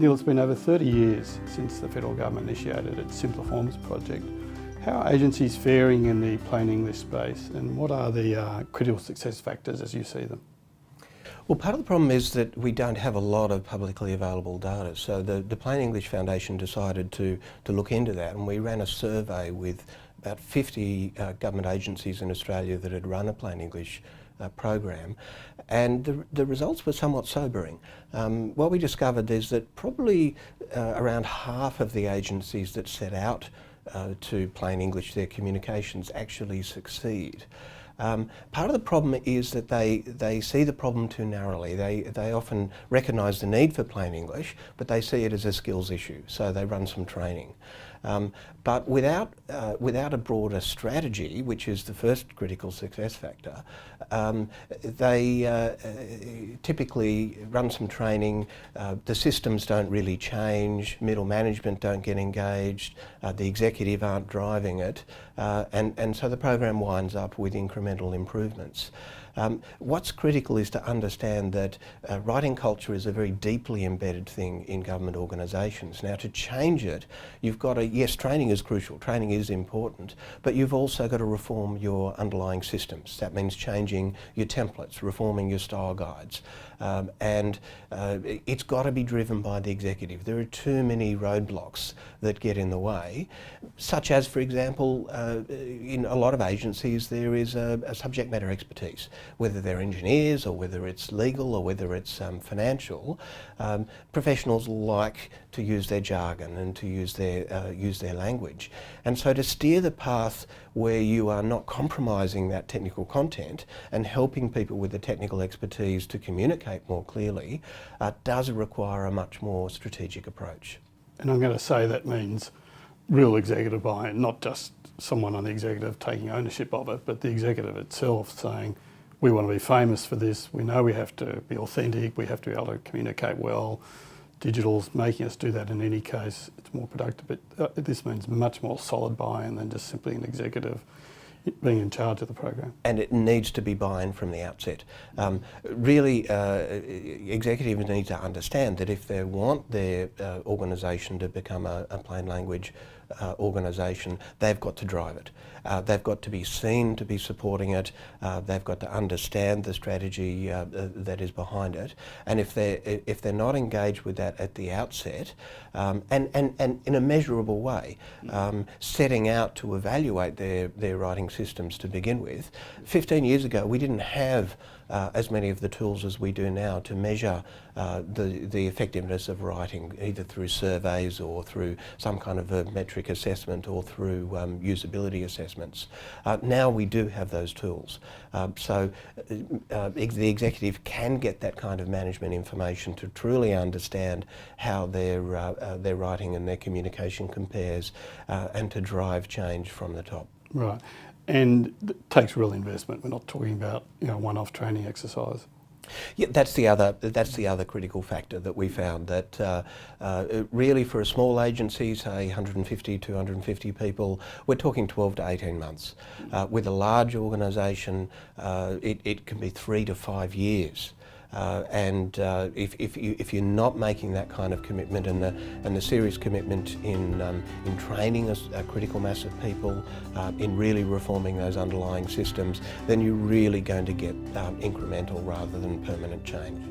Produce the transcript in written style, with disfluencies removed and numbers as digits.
Neil, it's been over 30 years since the federal government initiated its Simpler Forms project. How are agencies faring in the plain English space, and what are the critical success factors as you see them? Well, part of the problem is that we don't have a lot of publicly available data. So the Plain English Foundation decided to look into that, and we ran a survey with about 50 government agencies in Australia that had run a Plain English program, and the results were somewhat sobering. What we discovered is that probably around half of the agencies that set out to plain English their communications actually succeed. Part of the problem is that they see the problem too narrowly. They often recognise the need for plain English, but they see it as a skills issue, so they run some training. But without a broader strategy, which is the first critical success factor, they typically run some training, the systems don't really change, middle management don't get engaged, the executive aren't driving it, and so the program winds up with incremental improvements. What's critical is to understand that writing culture is a very deeply embedded thing in government organisations. Now, to change it, you've got to, yes, training is crucial, training is important, but you've also got to reform your underlying systems. That means changing your templates, reforming your style guides, and it's got to be driven by the executive. There are too many roadblocks that get in the way, such as, for example, in a lot of agencies there is a subject matter expertise. Whether they're engineers or whether it's legal or whether it's financial, professionals like to use their jargon and to use their language. And so to steer the path where you are not compromising that technical content and helping people with the technical expertise to communicate more clearly does require a much more strategic approach. And I'm going to say that means real executive buy-in, not just someone on the executive taking ownership of it, but the executive itself saying, we want to be famous for this, we know we have to be authentic, we have to be able to communicate well. Digital's making us do that in any case, it's more productive, but this means much more solid buy-in than just simply an executive being in charge of the program. And it needs to be buy-in from the outset. Really, executives need to understand that if they want their organisation to become a plain language organisation, they've got to drive it. They've got to be seen to be supporting it. They've got to understand the strategy that is behind it. And if they're not engaged with that at the outset, and in a measurable way, setting out to evaluate their writing systems to begin with. 15 years ago, we didn't have as many of the tools as we do now to measure the effectiveness of writing, either through surveys or through some kind of a metric assessment or through usability assessments. Now we do have those tools. So the executive can get that kind of management information to truly understand how their writing and their communication compares and to drive change from the top. Right. And it takes real investment. We're not talking about one-off training exercise. Yeah, that's the other critical factor that we found, that really for a small agency, say 150, 250 people, we're talking 12 to 18 months. With a large organisation, it can be 3 to 5 years. And if you're not making that kind of commitment and the serious commitment in training a critical mass of people, in really reforming those underlying systems, then you're really going to get incremental rather than permanent change.